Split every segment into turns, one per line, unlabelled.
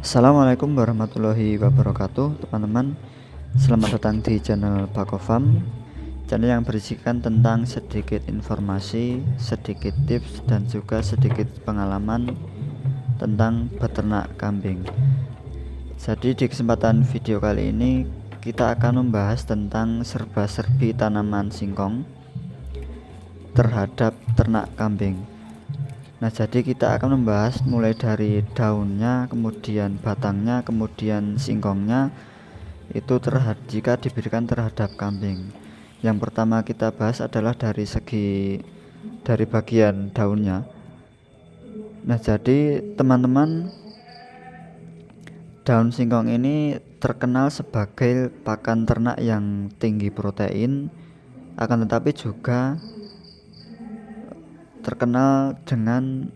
Assalamualaikum warahmatullahi wabarakatuh, teman-teman. Selamat datang di channel Bakofam, channel yang berisikan tentang sedikit informasi, sedikit tips, dan juga sedikit pengalaman tentang beternak kambing. Jadi di kesempatan video kali ini kita akan membahas tentang serba-serbi tanaman singkong terhadap ternak kambing. Nah, jadi kita akan membahas mulai dari daunnya, kemudian batangnya, kemudian singkongnya itu jika diberikan terhadap kambing. Yang pertama kita bahas adalah dari bagian daunnya. Nah, jadi teman-teman, daun singkong ini terkenal sebagai pakan ternak yang tinggi protein, akan tetapi juga terkenal dengan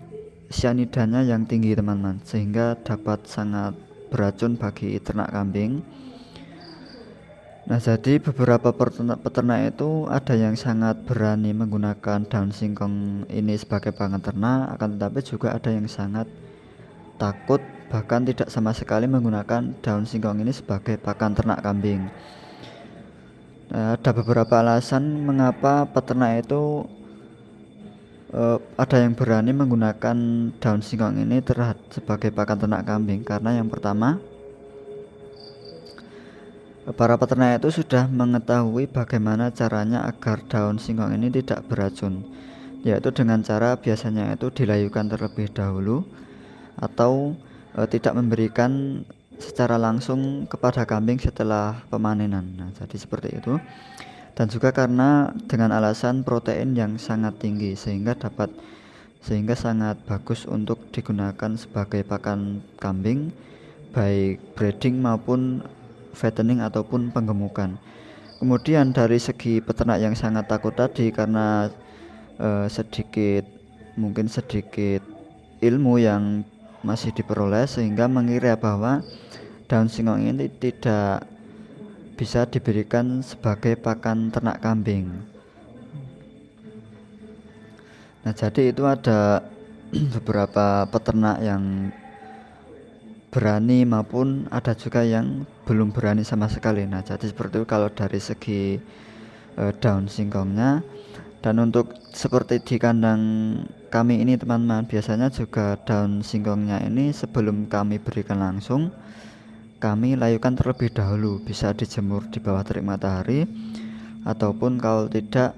cyanidanya yang tinggi, teman-teman, sehingga dapat sangat beracun bagi ternak kambing. Nah, jadi beberapa peternak itu ada yang sangat berani menggunakan daun singkong ini sebagai pakan ternak, akan tetapi juga ada yang sangat takut, bahkan tidak sama sekali menggunakan daun singkong ini sebagai pakan ternak kambing. Nah, ada beberapa alasan mengapa peternak itu ada yang berani menggunakan daun singkong ini sebagai pakan ternak kambing. Karena yang pertama, para peternak itu sudah mengetahui bagaimana caranya agar daun singkong ini tidak beracun, yaitu dengan cara biasanya itu dilayukan terlebih dahulu atau tidak memberikan secara langsung kepada kambing setelah pemanenan. Nah, jadi seperti itu. Dan juga karena dengan alasan protein yang sangat tinggi sehingga sangat bagus untuk digunakan sebagai pakan kambing, baik breeding maupun fattening ataupun penggemukan. Kemudian dari segi peternak yang sangat takut tadi, karena mungkin sedikit ilmu yang masih diperoleh, sehingga mengira bahwa daun singkong ini tidak bisa diberikan sebagai pakan ternak kambing. Nah, jadi itu ada beberapa peternak yang berani maupun ada juga yang belum berani sama sekali. Nah, jadi seperti itu kalau dari segi daun singkongnya. Dan untuk seperti di kandang kami ini, teman-teman, biasanya juga daun singkongnya ini sebelum kami berikan langsung, kami layukan terlebih dahulu, bisa dijemur di bawah terik matahari, ataupun kalau tidak,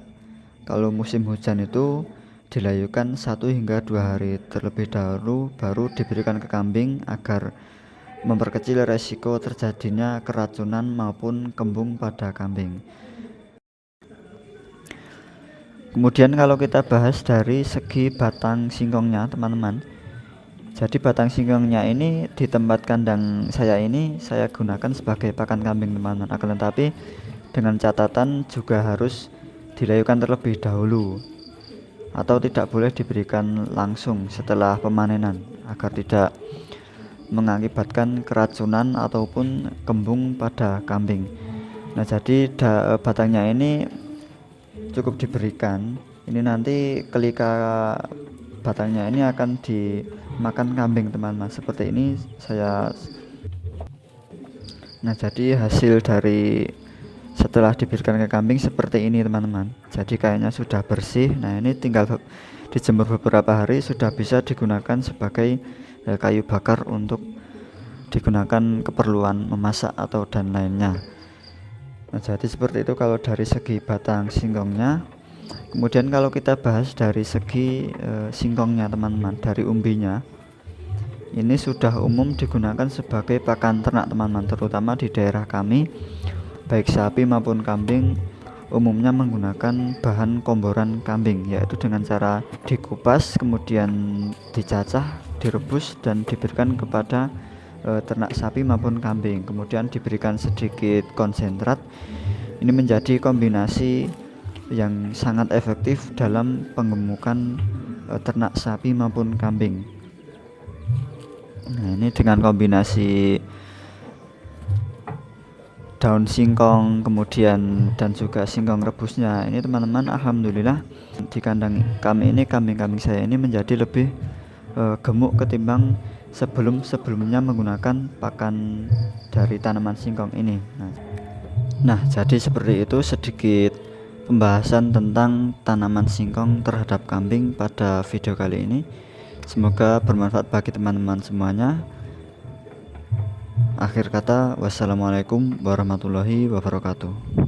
kalau musim hujan itu dilayukan 1 hingga 2 hari terlebih dahulu baru diberikan ke kambing agar memperkecil resiko terjadinya keracunan maupun kembung pada kambing. Kemudian kalau kita bahas dari segi batang singkongnya, teman-teman, jadi batang singkongnya ini di tempat kandang saya ini saya gunakan sebagai pakan kambing, teman-teman. Akan tetapi dengan catatan juga harus dilayukan terlebih dahulu atau tidak boleh diberikan langsung setelah pemanenan agar tidak mengakibatkan keracunan ataupun kembung pada kambing. Nah, jadi batangnya ini cukup diberikan. Ini nanti ketika batangnya ini akan dimakan kambing, teman-teman, seperti ini Nah, jadi hasil dari setelah diberikan ke kambing seperti ini, teman-teman. Jadi kayaknya sudah bersih. Nah, ini tinggal dijemur beberapa hari sudah bisa digunakan sebagai kayu bakar untuk digunakan keperluan memasak atau dan lainnya. Nah, jadi seperti itu kalau dari segi batang singkongnya. Kemudian kalau kita bahas dari segi singkongnya, teman-teman, dari umbinya, ini sudah umum digunakan sebagai pakan ternak, teman-teman, terutama di daerah kami, baik sapi maupun kambing umumnya menggunakan bahan komboran kambing, yaitu dengan cara dikupas, kemudian dicacah, direbus, dan diberikan kepada ternak sapi maupun kambing, kemudian diberikan sedikit konsentrat. Ini menjadi kombinasi yang sangat efektif dalam penggemukan ternak sapi maupun kambing. Nah, ini dengan kombinasi daun singkong kemudian dan juga singkong rebusnya ini, teman-teman, alhamdulillah di kandang kami ini, kambing-kambing saya ini menjadi lebih gemuk ketimbang sebelumnya menggunakan pakan dari tanaman singkong ini. Nah, jadi seperti itu sedikit pembahasan tentang tanaman singkong terhadap kambing pada video kali ini. Semoga bermanfaat bagi teman-teman semuanya. Akhir kata, wassalamualaikum warahmatullahi wabarakatuh.